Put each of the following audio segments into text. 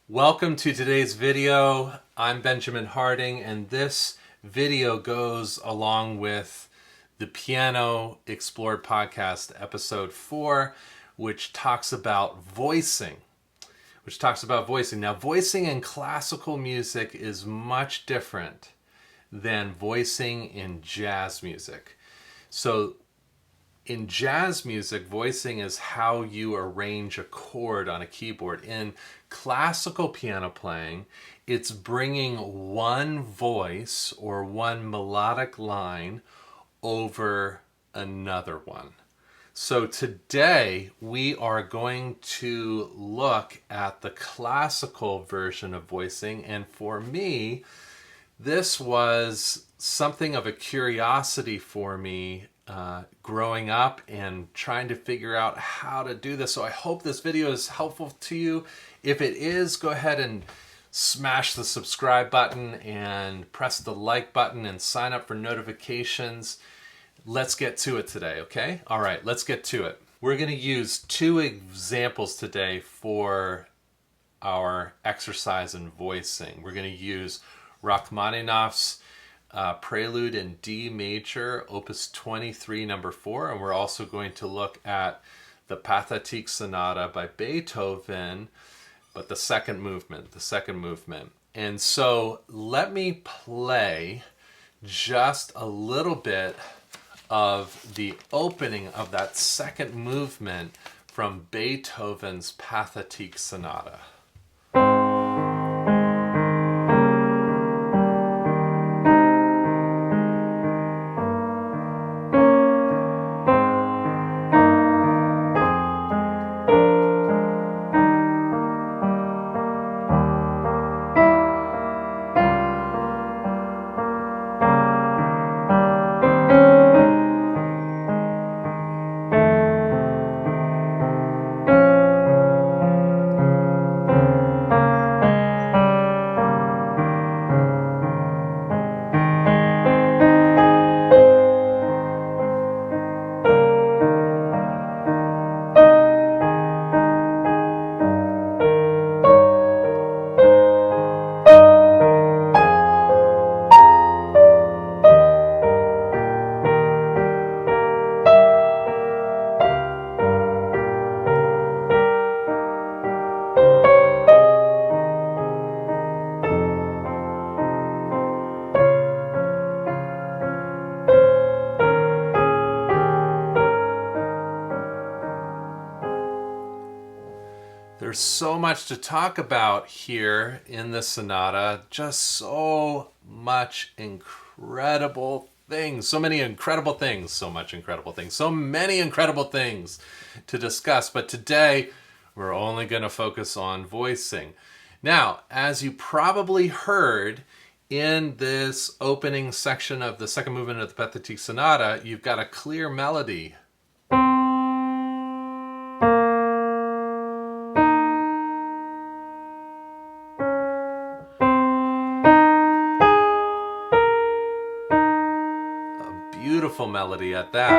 Welcome to today's video. I'm Benjamin Harding, and this video goes along with the Piano Explored podcast, episode 4, which talks about voicing. Now, voicing in classical music is much different than voicing in jazz music. So in jazz music, voicing is how you arrange a chord on a keyboard. In classical piano playing, it's bringing one voice or one melodic line over another one. So today we are going to look at the classical version of voicing, and for me, this was something of a curiosity for me growing up and trying to figure out how to do this. So I hope this video is helpful to you. If it is, go ahead and smash the subscribe button and press the like button and sign up for notifications. Let's get to it today, okay? All right, let's get to it. We're going to use two examples today for our exercise in voicing. We're going to use Rachmaninoff's Prelude in D major, Opus 23, number 4, and we're also going to look at the Pathetique Sonata by Beethoven, but the second movement. And so let me play just a little bit of the opening of that second movement from Beethoven's Pathetique Sonata. There's so much to talk about here in the sonata, just so much incredible things, so many incredible things to discuss. But today, we're only going to focus on voicing. Now, as you probably heard in this opening section of the second movement of the Pathetique Sonata, you've got a clear melody. Beautiful melody at that.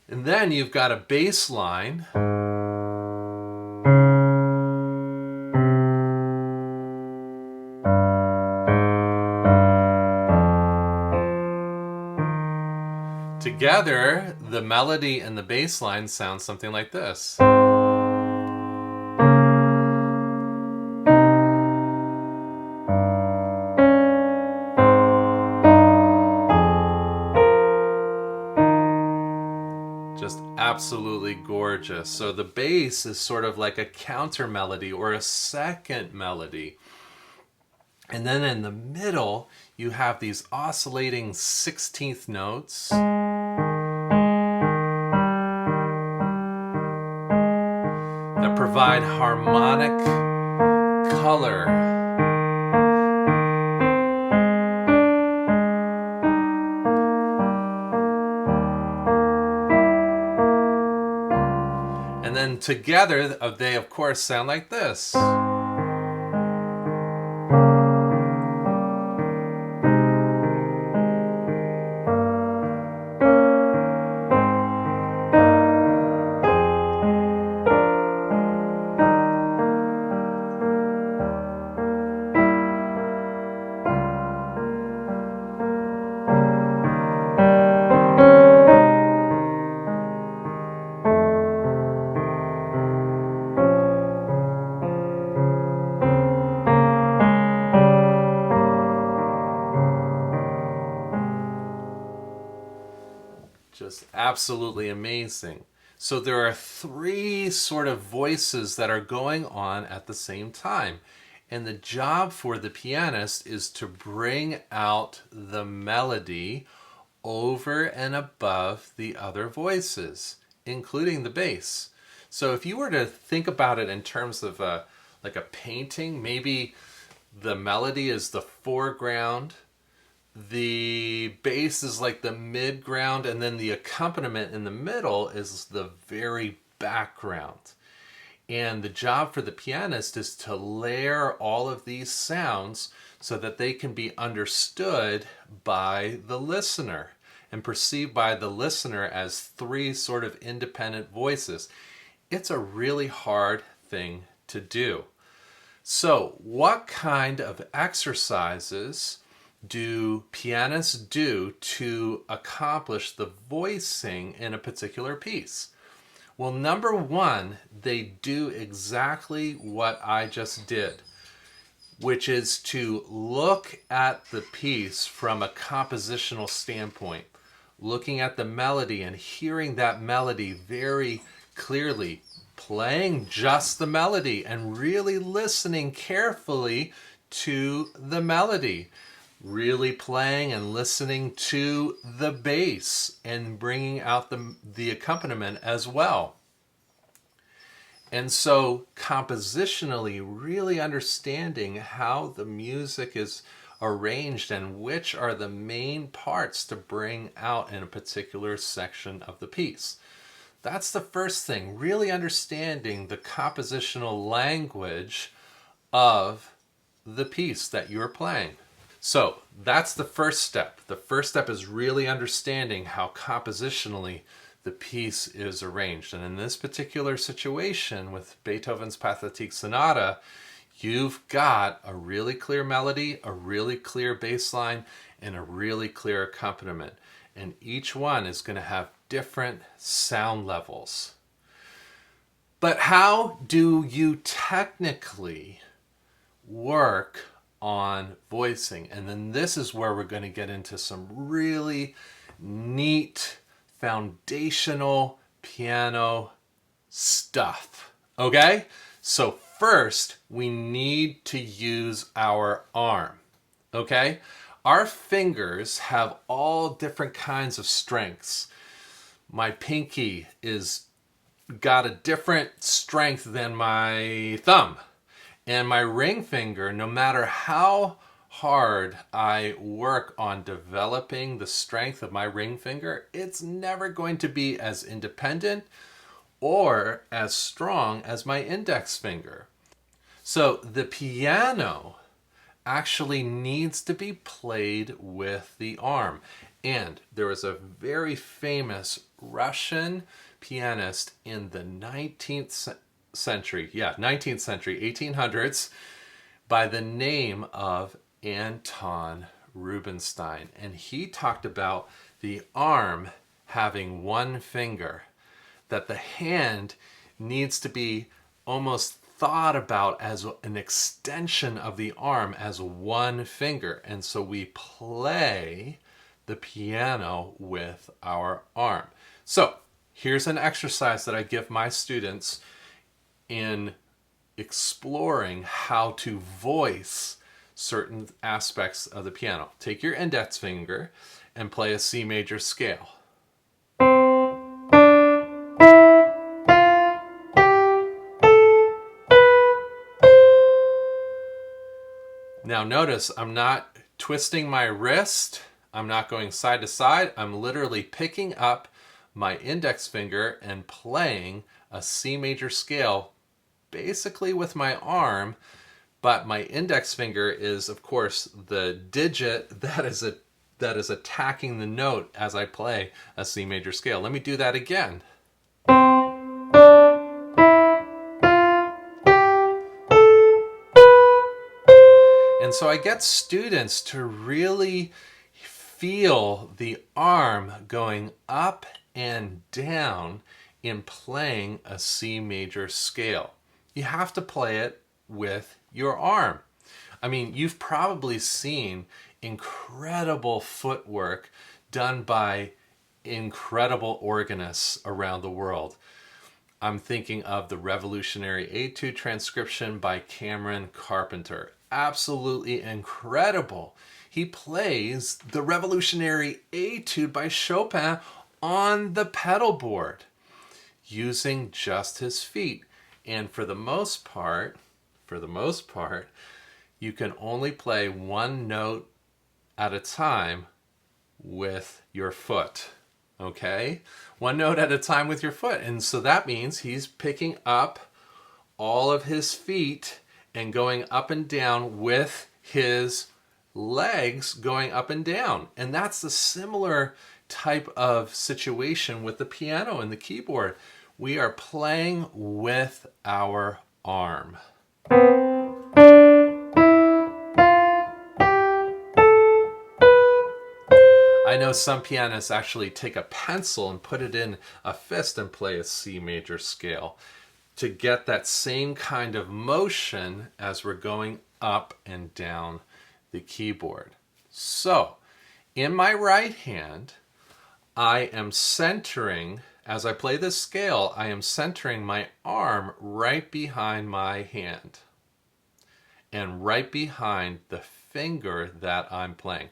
And then you've got a bass line. Together, the melody and the bass line sound something like this. Just absolutely gorgeous. So the bass is sort of like a counter melody or a second melody. And then in the middle, you have these oscillating 16th notes. That provide harmonic color. And then together, they of course sound like this. Just absolutely amazing. So there are three sort of voices that are going on at the same time. And the job for the pianist is to bring out the melody over and above the other voices, including the bass. So if you were to think about it in terms of like a painting, maybe the melody is the foreground, the bass is like the midground, and then the accompaniment in the middle is the very background. And the job for the pianist is to layer all of these sounds so that they can be understood by the listener and perceived by the listener as three sort of independent voices. It's a really hard thing to do. So, what kind of exercises do pianists do to accomplish the voicing in a particular piece? Well, number one, they do exactly what I just did, which is to look at the piece from a compositional standpoint, looking at the melody and hearing that melody very clearly, playing just the melody and really listening carefully to the melody. Really playing and listening to the bass and bringing out the accompaniment as well. And so compositionally, really understanding how the music is arranged and which are the main parts to bring out in a particular section of the piece. That's the first thing, really understanding the compositional language of the piece that you're playing. So that's the first step. The first step is really understanding how compositionally the piece is arranged. And in this particular situation with Beethoven's Pathetique Sonata, you've got a really clear melody, a really clear bass line, and a really clear accompaniment. And each one is going to have different sound levels. But how do you technically work on voicing? And then this is where we're going to get into some really neat foundational piano stuff. Okay? So first, we need to use our arm. Okay? Our fingers have all different kinds of strengths. My pinky is got a different strength than my thumb. And my ring finger, no matter how hard I work on developing the strength of my ring finger, it's never going to be as independent or as strong as my index finger. So the piano actually needs to be played with the arm. And there was a very famous Russian pianist in the 19th century, 1800s, by the name of Anton Rubinstein. And he talked about the arm having one finger, that the hand needs to be almost thought about as an extension of the arm as one finger. And so we play the piano with our arm. So here's an exercise that I give my students in exploring how to voice certain aspects of the piano. Take your index finger and play a C major scale. Now notice I'm not twisting my wrist. I'm not going side to side. I'm literally picking up my index finger and playing a C major scale basically with my arm, but my index finger is, of course, the digit that is attacking the note as I play a C major scale. Let me do that again. And so I get students to really feel the arm going up and down in playing a C major scale. You have to play it with your arm. I mean, you've probably seen incredible footwork done by incredible organists around the world. I'm thinking of the Revolutionary Etude transcription by Cameron Carpenter. Absolutely incredible. He plays the Revolutionary Etude by Chopin on the pedal board using just his feet. And for the most part, you can only play one note at a time with your foot. Okay? One note at a time with your foot. And so that means he's picking up all of his feet and going up and down with his legs going up and down. And that's the similar type of situation with the piano and the keyboard. We are playing with our arm. I know some pianists actually take a pencil and put it in a fist and play a C major scale to get that same kind of motion as we're going up and down the keyboard. So, in my right hand, I am centering, as I play this scale, I am centering my arm right behind my hand and right behind the finger that I'm playing.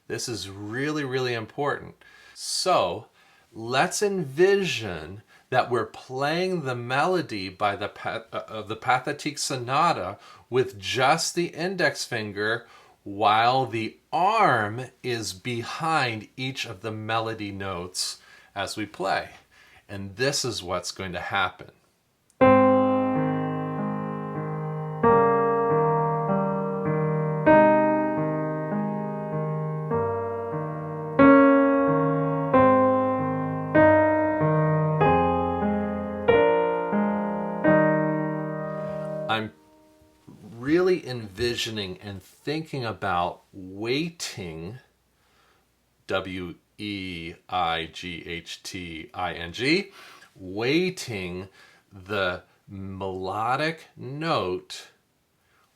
This is really, really important. So let's envision that we're playing the melody by of the Pathétique Sonata with just the index finger while the arm is behind each of the melody notes as we play. And this is what's going to happen. I'm really envisioning and thinking about weighting, weighting, weighting the melodic note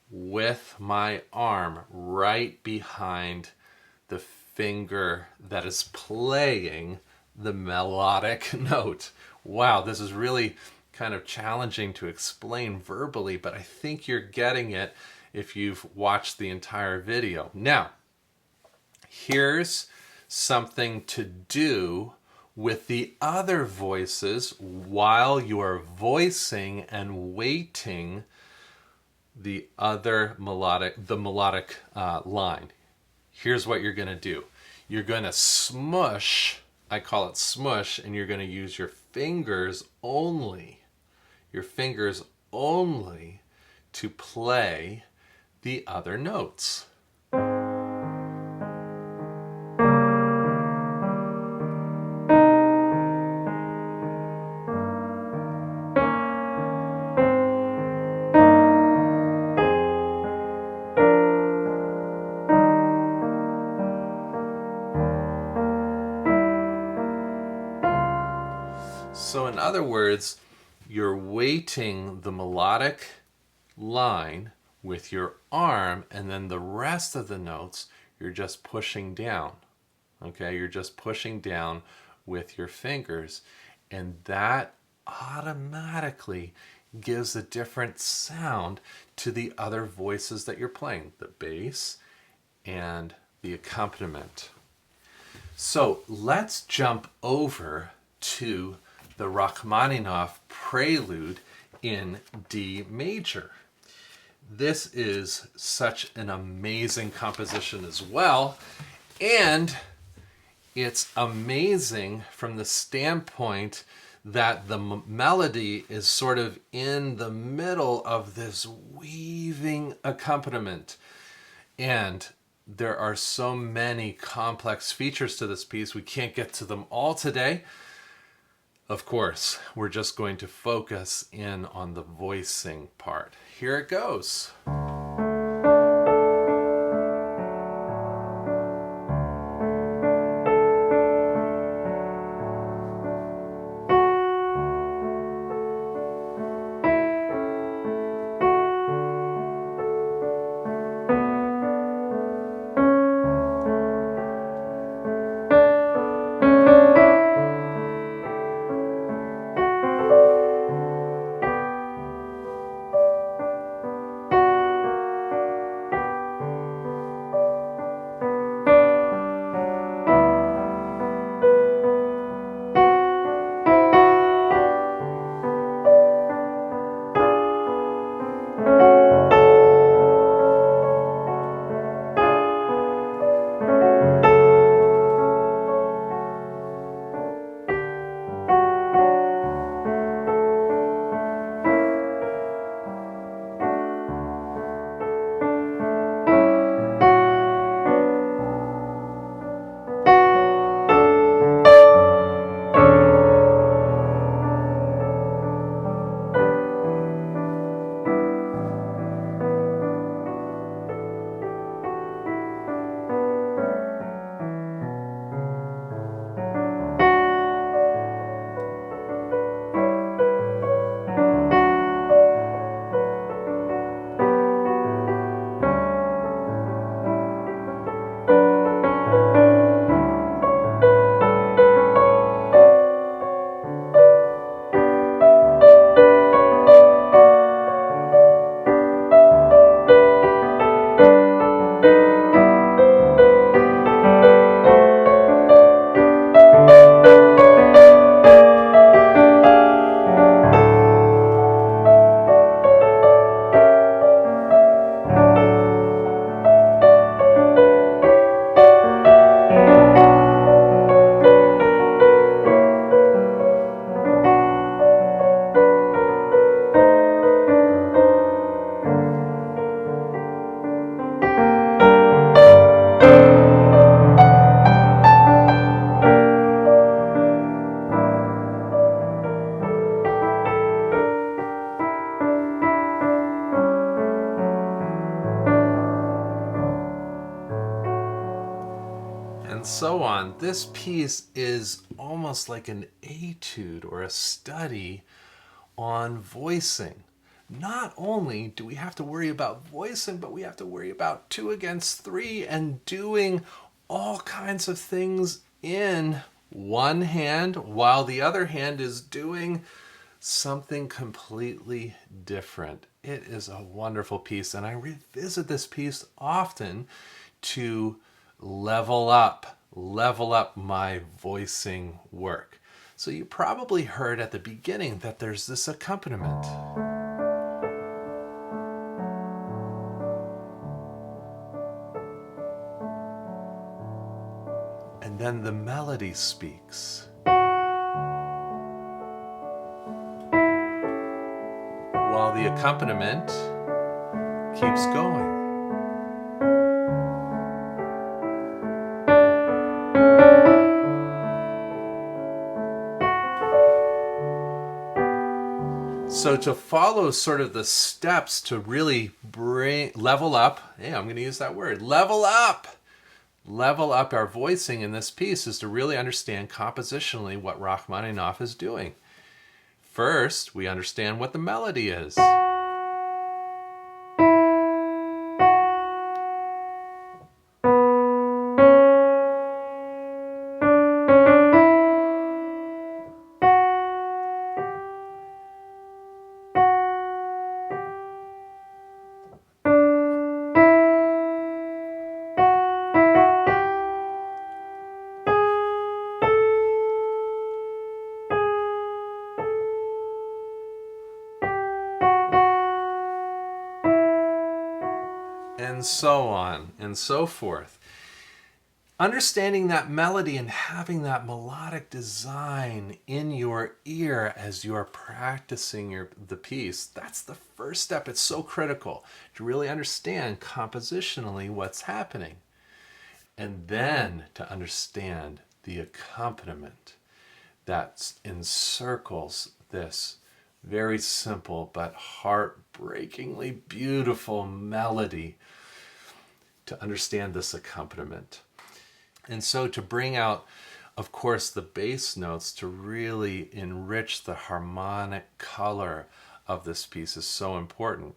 with my arm right behind the finger that is playing the melodic note. Wow, this is really kind of challenging to explain verbally, but I think you're getting it if you've watched the entire video. Now, here's something to do with the other voices while you're voicing and weighting the other melodic line. Here's what you're going to do. You're going to smush, I call it smush, and you're going to use your fingers only to play the other notes. So in other words, you're weighting the melodic line with your arm, and then the rest of the notes you're just pushing down. Okay, you're just pushing down with your fingers, and that automatically gives a different sound to the other voices that you're playing, the bass and the accompaniment. So let's jump over to the Rachmaninoff Prelude in D major. This is such an amazing composition as well, and it's amazing from the standpoint that the melody is sort of in the middle of this weaving accompaniment. And there are so many complex features to this piece. We can't get to them all today. Of course, we're just going to focus in on the voicing part. Here it goes. And so on. This piece is almost like an etude or a study on voicing. Not only do we have to worry about voicing, but we have to worry about 2 against 3 and doing all kinds of things in one hand while the other hand is doing something completely different. It is a wonderful piece, and I revisit this piece often to level up my voicing work. So you probably heard at the beginning that there's this accompaniment. And then the melody speaks. While the accompaniment keeps going. So to follow sort of the steps to really level up, I'm going to use that word, level up our voicing in this piece is to really understand compositionally what Rachmaninoff is doing. First, we understand what the melody is. And so on and so forth. understanding that melody and having that melodic design in your ear as you're practicing the piece, that's the first step. It's so critical to really understand compositionally what's happening. And then to understand the accompaniment that encircles this very simple but heartbreakingly beautiful melody, to understand this accompaniment. And so to bring out, of course, the bass notes to really enrich the harmonic color of this piece is so important.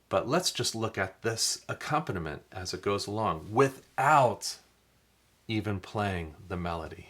But let's just look at this accompaniment as it goes along without even playing the melody.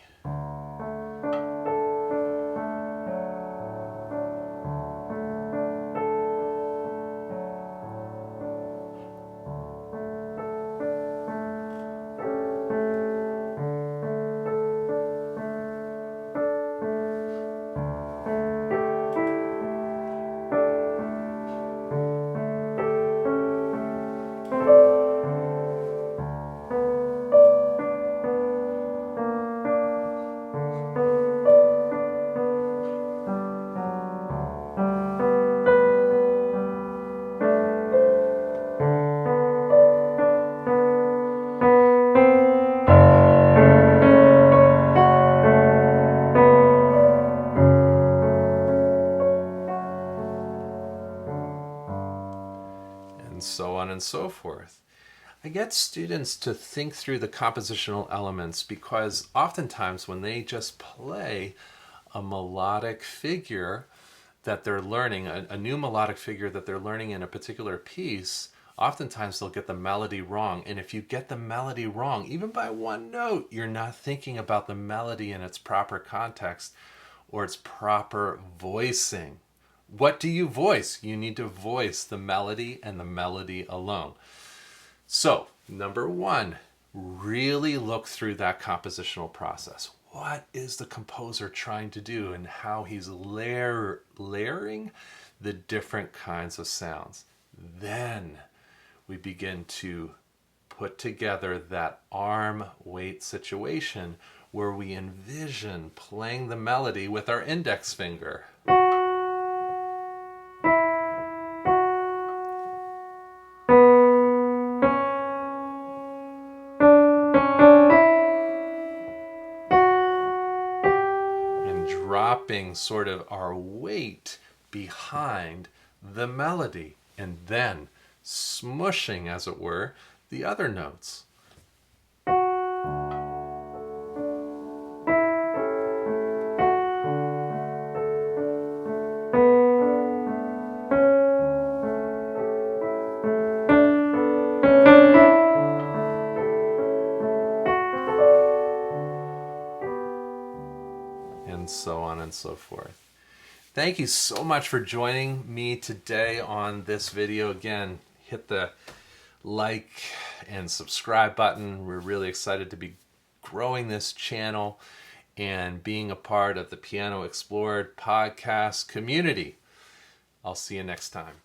And so on and so forth. I get students to think through the compositional elements because oftentimes when they just play a melodic figure that they're learning, a new melodic figure that they're learning in a particular piece, oftentimes they'll get the melody wrong. And if you get the melody wrong, even by one note, you're not thinking about the melody in its proper context or its proper voicing. What do you voice? You need to voice the melody and the melody alone. So, number one, really look through that compositional process. What is the composer trying to do and how he's layering the different kinds of sounds? Then we begin to put together that arm weight situation where we envision playing the melody with our index finger. Dropping sort of our weight behind the melody and then smushing, as it were, the other notes. And so on and so forth. Thank you so much for joining me today on this video. Again, hit the like and subscribe button. We're really excited to be growing this channel and being a part of the Piano Explored podcast community. I'll see you next time.